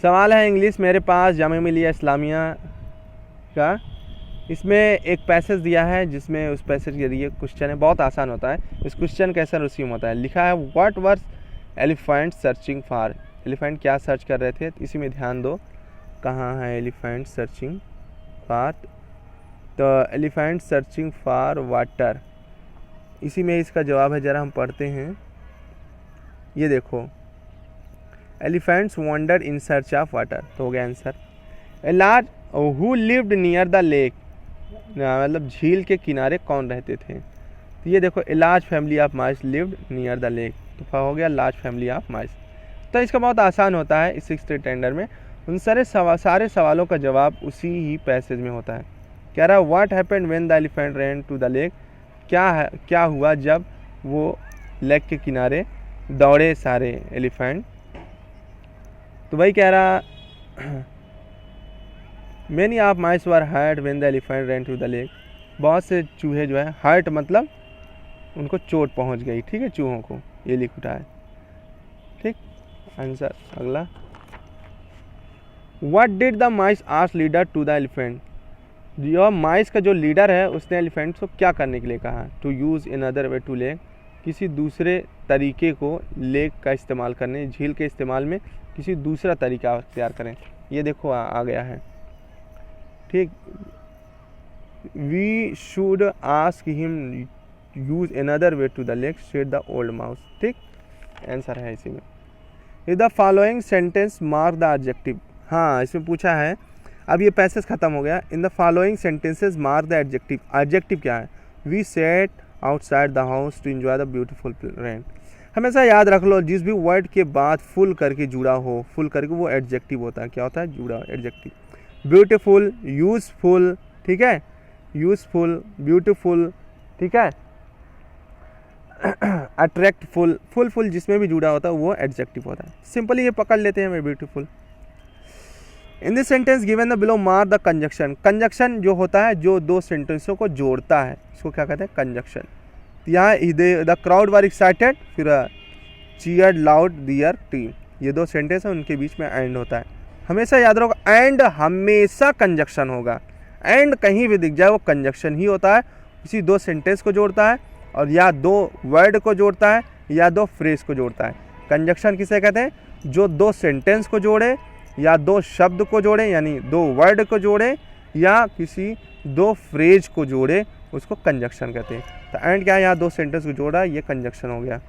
सवाल है इंग्लिश मेरे पास जामिया मिलिया इस्लामिया का। इसमें एक पैसेज दिया है जिसमें उस पैसेज के जरिए क्वेश्चन है, बहुत आसान होता है। इस क्वेश्चन कैसे रिसीव होता है, लिखा है what was elephant searching for. Elephant क्या सर्च कर रहे थे, इसी में ध्यान दो। कहाँ है एलिफेंट सर्चिंग फॉर, तो एलिफेंट सर्चिंग फॉर वाटर, इसी में इसका जवाब है। ज़रा हम पढ़ते हैं, ये देखो elephants wander in search of water, तो हो गया answer. A large who lived near the lake, मतलब झील के किनारे कौन रहते थे, तो ये देखो a large family of mice lived near the lake, तो हो गया लार्ज फैमिली ऑफ माइस। तो इसका बहुत आसान होता है इस 6th स्टैंडर्ड में। उन सारे सवालों का जवाब उसी ही पैसेज में होता है। कह रहा है what happened when the elephant ran to the lake, क्या हुआ जब वो लेक के किनारे दौड़े सारे एलिफेंट। तो वही कह रहा many of mice were hurt when the elephant ran to the lake, बहुत से चूहे जो है, हर्ट मतलब उनको चोट पहुंच गई, ठीक है, चूहों को, ये लिख उठा है, ठीक। आंसर अगला, what did the mice ask leader to the elephant, जो माइस का जो लीडर है उसने एलिफेंट को क्या करने के लिए कहा, to use in other way to lake, किसी दूसरे तरीके को लेक का इस्तेमाल करने, झील के इस्तेमाल में किसी दूसरा तरीका अख्तियार करें। ये देखो आ गया है, ठीक। We should ask him use another way to the lake said the old mouse, ठीक, आंसर है इसी में। If the following sentence mark the adjective, हाँ इसमें पूछा है, अब ये पैसेज खत्म हो गया। In the following sentences mark the adjective, adjective क्या है, we sat outside the house to enjoy the beautiful rain. हमेशा याद रख लो जिस भी वर्ड के बाद फुल करके जुड़ा हो, फुल करके, वो एडजेक्टिव होता है। क्या होता है, जुड़ा एडजेक्टिव। ब्यूटीफुल, यूजफुल, ठीक है, यूजफुल, ब्यूटीफुल, ठीक है, अट्रैक्टफुल, फुल जिसमें भी जुड़ा होता है वो एडजेक्टिव होता है। सिंपली ये पकड़ लेते हैं, मैं beautiful. In this sentence given the below mark the conjunction, conjunction जो होता है जो दो सेंटेंसों को जोड़ता है, इसको क्या कहते हैं, कंजक्शन। यहाँ द क्राउड वर एक्साइटेड, फिर चीयर्ड लाउड दियर टीम, ये दो सेंटेंस है, उनके बीच में एंड होता है। हमेशा याद रखो एंड हमेशा कंजक्शन होगा, एंड कहीं भी दिख जाए वो कंजक्शन ही होता है, किसी दो सेंटेंस को जोड़ता है, और या दो वर्ड को जोड़ता है या दो फ्रेज को जोड़ता है। कंजक्शन किसे कहते हैं, जो दो सेंटेंस को जोड़े या दो शब्द को जोड़े, यानी दो वर्ड को जोड़े या किसी दो फ्रेज को जोड़े, उसको कंजक्शन कहते हैं। तो एंड क्या है, यहाँ दो सेंटेंस को जोड़ा, ये कंजक्शन हो गया।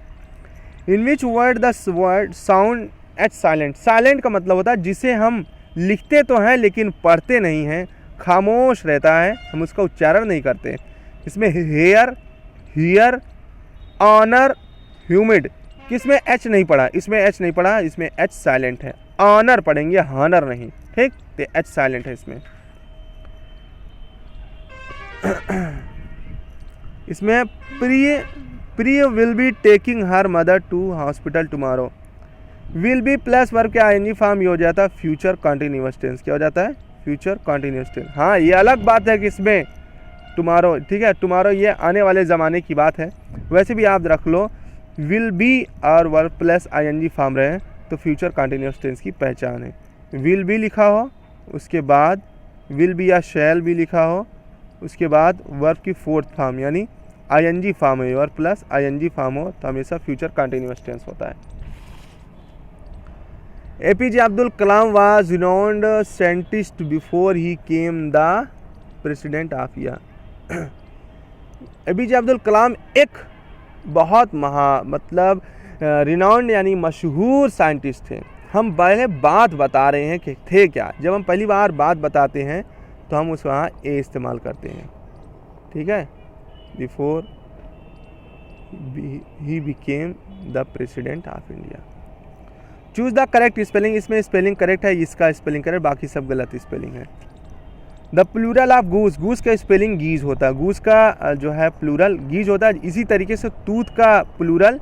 In which word the word sound at silent, silent का मतलब होता है जिसे हम लिखते तो हैं लेकिन पढ़ते नहीं हैं, खामोश रहता है, हम उसका उच्चारण नहीं करते। इसमें हेयर, हियर, ऑनर, ह्यूमिड, किसमें एच नहीं पढ़ा, इसमें एच नहीं पढ़ा, इसमें एच साइलेंट है। ऑनर पढ़ेंगे, हॉनर नहीं, ठीक, तो एच साइलेंट है इसमें। इसमें Priya will be taking her mother to hospital tomorrow, will be plus verb के आईएनजी फॉर्म ये हो जाता है फ्यूचर कॉन्टिन्यूअस टेंस, क्या हो जाता है, फ्यूचर कॉन्टिन्यूअस टेंस। हाँ ये अलग बात है कि इसमें टुमारो, ठीक है, टुमारो ये आने वाले ज़माने की बात है। वैसे भी आप रख लो विल बी और वर्ब प्लस आईएनजी फॉर्म रहे तो फ्यूचर कॉन्टिन्यूअस टेंस की पहचान है। विल बी लिखा हो, उसके बाद विल बी या शैल भी लिखा हो, उसके बाद वर्ब की फोर्थ फॉर्म यानी आईएनजी फॉर्म है और प्लस आईएनजी फॉर्म हो तो हमेशा फ्यूचर कंटिन्यूअस टेंस होता है। APJ Abdul Kalam was renowned scientist before he came the president of India. APJ Abdul Kalam एक बहुत मतलब रिनाउंड यानी मशहूर साइंटिस्ट थे। हम पहले बात बता रहे हैं कि थे क्या, जब हम पहली बार बात बताते हैं तो हम उसको वहाँ ए इस्तेमाल करते हैं, ठीक है, before he became the president of India. Choose the correct spelling, इसमें स्पेलिंग करेक्ट है, इसका स्पेलिंग करेक्ट, बाकी सब गलत स्पेलिंग है। The plural of goose, goose का स्पेलिंग गीज होता है, गूस का जो है प्लूरल गीज होता है। इसी तरीके से तूत का प्लूरल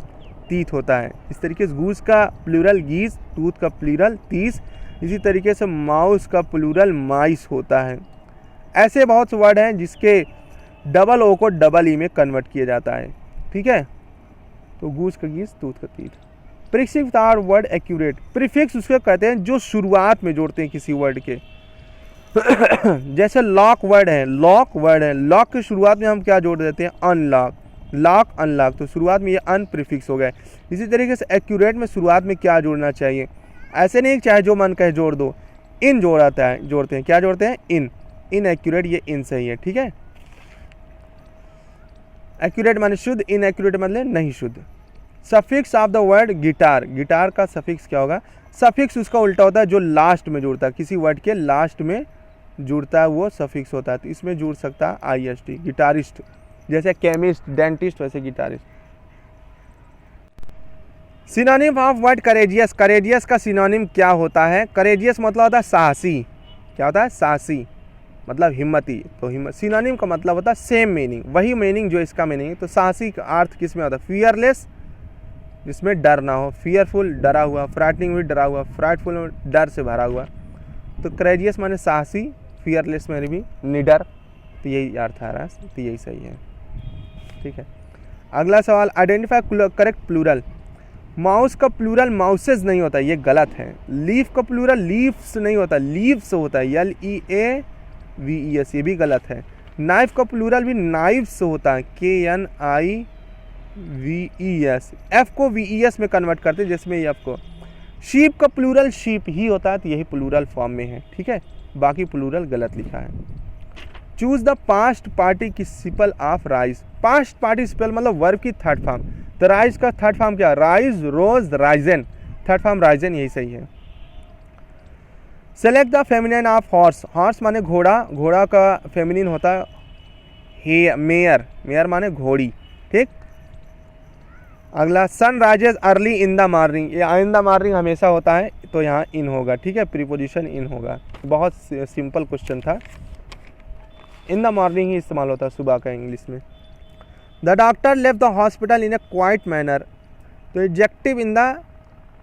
तीत होता है, इस तरीके से गूस का प्लूरल गीज, तूत का प्लूरल तीस, इसी तरीके से माउस का प्लूरल माइस होता है। ऐसे बहुत से वर्ड हैं जिसके डबल ओ को डबल ई में कन्वर्ट किया जाता है, ठीक है, तो गूस का गीज, तूत का teeth. Prefix are word accurate, prefix उसको कहते हैं जो शुरुआत में जोड़ते हैं किसी वर्ड के। जैसे लॉक वर्ड है, लॉक वर्ड है, लॉक की शुरुआत में हम क्या जोड़ देते हैं, अनलॉक, लॉक अनलॉक, तो शुरुआत में ये अन प्रीफिक्स हो गए। इसी तरीके से एक्यूरेट में शुरुआत में क्या जोड़ना चाहिए, ऐसे नहीं चाहे जो मन कहे जोड़ दो, इन जोड़ाता है, जोड़ते हैं, क्या जोड़ते हैं, इन, इन एक्यूरेट, ये इन सही है, ठीक है। एक्यूरेट माने शुद्ध, इन एक्यूरेट मतलब नहीं शुद्ध। Suffix of the word guitar, guitar का सफिक्स क्या होगा, सफिक्स उसका उल्टा होता है जो लास्ट में जुड़ता है, किसी वर्ड के लास्ट में जुड़ता है वो सफिक्स होता है। तो इसमें जुड़ सकता है IST, गिटारिस्ट, जैसे केमिस्ट, डेंटिस्ट, वैसे guitarist. Synonym of word courageous, courageous का सिनोनिम क्या होता है, करेजियस मतलब होता है साहसी, क्या होता है, साहसी मतलब हिम्मती, तो हिम्मत, सिनोनिम का मतलब होता है सेम मीनिंग, वही मीनिंग जो इसका मीनिंग। तो साहसी का अर्थ किस में होता है, फियरलेस, जिसमें डर ना हो, फियरफुल डरा हुआ, फ्राइटनिंग भी डरा हुआ, फ्राइटफुल डर से भरा हुआ। तो करेजियस माने साहसी, फियरलेस में भी निडर, तो यही अर्थ आ रहा है, तो यही सही है, ठीक है। अगला सवाल, आइडेंटिफाई करेक्ट प्लूरल। माउस का प्लूरल माउसेज नहीं होता, ये गलत है। लीफ का प्लूरल लीव्स नहीं होता, लीव्स होता है, LEAVES, ये भी गलत है। नाइफ का प्लूरल भी नाइव्स होता है, KNIVES, F को VES में कन्वर्ट करते हैं, जिसमें F को। शीप का प्लूरल शीप ही होता है, तो यही प्लूरल फॉर्म में है, ठीक है, बाकी प्लूरल गलत लिखा है। Choose the past participle of rise, past participle मतलब वर्ब की थर्ड फॉर्म, तो राइज का थर्ड फॉर्म क्या, राइज, रोज, राइजन, थर्ड फॉर्म राइजन, यही सही है। Select the feminine of horse, horse माने घोड़ा, घोड़ा का फेमिनिन होता है मेयर, मेयर माने घोड़ी, ठीक। अगला, sun rises early in the morning, ये इन द मॉर्निंग हमेशा होता है, तो यहाँ इन होगा, ठीक है, प्रीपोजिशन इन होगा। बहुत सिंपल क्वेश्चन था, इन द मॉर्निंग ही इस्तेमाल होता है सुबह का इंग्लिश में। The doctor left the hospital in a quite manner, तो adjective in the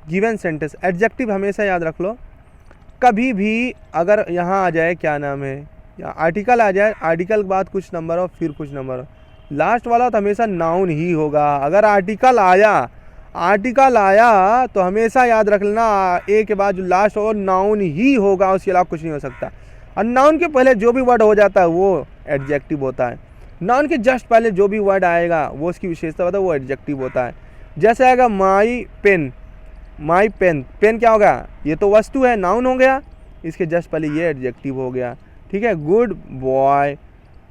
given sentence, adjective हमेशा याद रख लो, कभी भी अगर यहाँ आ जाए क्या नाम है, या आर्टिकल आ जाए, आर्टिकल के बाद कुछ नंबर हो, फिर कुछ नंबर हो, लास्ट वाला तो हमेशा नाउन ही होगा। अगर आर्टिकल आया तो हमेशा याद रख लेना, ए के बाद जो लास्ट हो नाउन ही होगा, उसके अलावा कुछ नहीं हो सकता। और नाउन के पहले जो भी वर्ड हो जाता है वो एडजेक्टिव होता है, नाउन के जस्ट पहले जो भी वर्ड आएगा वो उसकी विशेषता होता है, वो एडजेक्टिव होता है। जैसे आएगा my pen, my pen, pen क्या होगा, ये तो वस्तु है, नाउन हो गया, इसके जस्ट पहले ये एडजेक्टिव हो गया, ठीक है। गुड बॉय,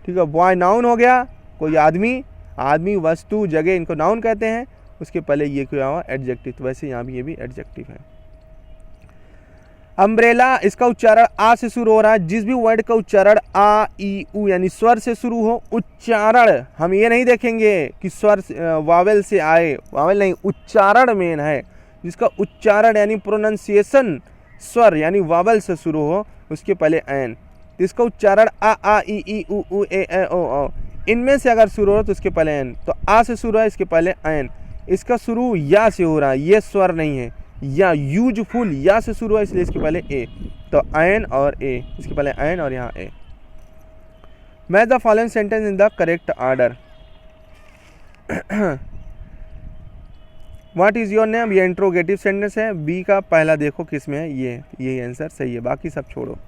ठीक है, बॉय नाउन हो गया, कोई आदमी, आदमी, वस्तु, जगह, इनको नाउन कहते हैं, उसके पहले ये क्या हुआ, एडजेक्टिव, तो वैसे यहाँ भी ये भी एडजेक्टिव है। अम्ब्रेला, इसका उच्चारण आ से शुरू हो रहा है, जिस भी वर्ड का उच्चारण आ ई उ यानी स्वर से शुरू हो, उच्चारण हम ये नहीं देखेंगे कि स्वर वावेल से आए, वावेल नहीं, उच्चारण मेन है, जिसका उच्चारण यानी प्रोनाउंसिएशन स्वर यानी वावेल से शुरू हो, उसके पहले एन, तो इसका उच्चारण आ ई उ ए ओ, इनमें से अगर शुरू हो तो उसके पहले एन, तो आ से शुरू है, इसके पहले एन, इसका शुरू या से हो रहा है, ये स्वर नहीं है, या यूजफुल या से शुरू है, इसलिए इसके पहले ए, तो एन और ए, इसके पहले एन और यहाँ a. Match the following sentence in the correct order. What is your name, ये इंट्रोगेटिव सेंटेंस है, बी का पहला देखो किस में है, ये यही आंसर सही है, बाकी सब छोड़ो।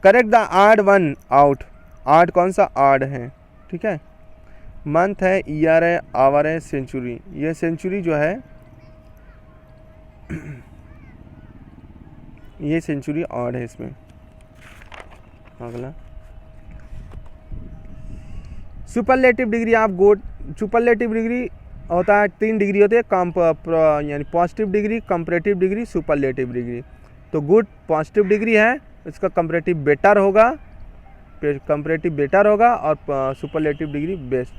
Correct the odd one out, odd कौन सा ऑड है, ठीक है। मंथ है, ईयर है, आवर है, सेंचुरी, ये सेंचुरी जो है ये सेंचुरी ऑड है इसमें। अगला, superlative degree of good, superlative degree होता है, 3 डिग्री होते हैं, यानी positive degree, comparative degree, superlative degree. तो गुड पॉजिटिव डिग्री है, इसका कंपैरेटिव बेटर होगा, कंपैरेटिव बेटर होगा, और superlative degree best.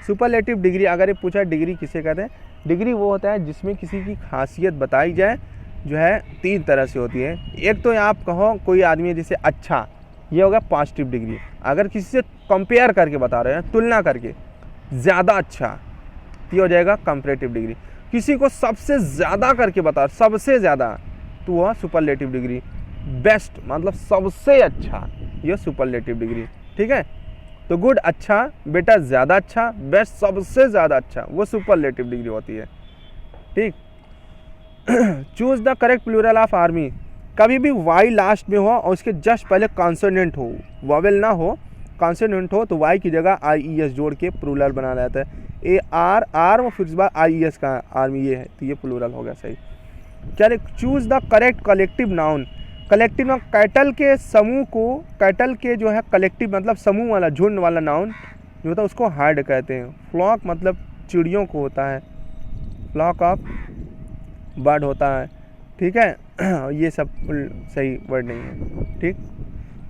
Superlative degree अगर ये पूछा डिग्री किसे कहते हैं, डिग्री वो होता है जिसमें किसी की खासियत बताई जाए, जो है 3 तरह से होती है। एक तो आप कहो कोई आदमी है जैसे अच्छा, ये होगा पॉजिटिव डिग्री, अगर किसी से कंपेयर करके बता रहे हैं, तुलना करके, ज़्यादा अच्छा, ये हो जाएगा कंपैरेटिव डिग्री। किसी को सबसे ज़्यादा करके बता, सबसे ज़्यादा, तो वह सुपरलेटिव डिग्री। बेस्ट मतलब सबसे अच्छा, यह सुपरलेटिव डिग्री, ठीक है। तो गुड अच्छा, बेटर ज़्यादा अच्छा, बेस्ट सबसे ज़्यादा अच्छा, वो सुपरलेटिव डिग्री होती है, ठीक। Choose the correct plural of army, कभी भी वाई लास्ट में हो और उसके जस्ट पहले कॉन्सोनेंट हो, वॉवेल ना हो, कॉन्सोनेंट हो तो वाई की जगह IES जोड़ के प्लूरल बना जाता है। AR और फिर इस बार IES का आर्मी ये है, तो ये प्लूरल हो गया सही। क्या choose the correct collective noun, collective noun cattle के समूह को, कैटल के जो है कलेक्टिव मतलब समूह वाला झुंड वाला नाउन जो होता है उसको हर्ड कहते हैं। फ्लॉक मतलब चिड़ियों को होता है, फ्लॉक ऑफ बर्ड होता है, ठीक है। ये सब सही वर्ड नहीं है, ठीक।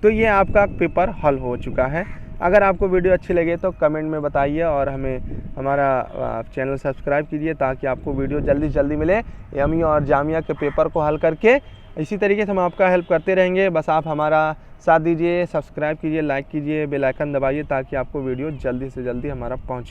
तो ये आपका पेपर हल हो चुका है। अगर आपको वीडियो अच्छी लगे तो कमेंट में बताइए और हमें हमारा चैनल सब्सक्राइब कीजिए ताकि आपको वीडियो जल्दी से जल्दी मिले एमई और जामिया के पेपर को हल करके। इसी तरीके से हम आपका हेल्प करते रहेंगे, बस आप हमारा साथ दीजिए, सब्सक्राइब कीजिए, लाइक कीजिए, बेल आइकन दबाइए ताकि आपको वीडियो जल्दी से जल्दी हमारा पहुँचे।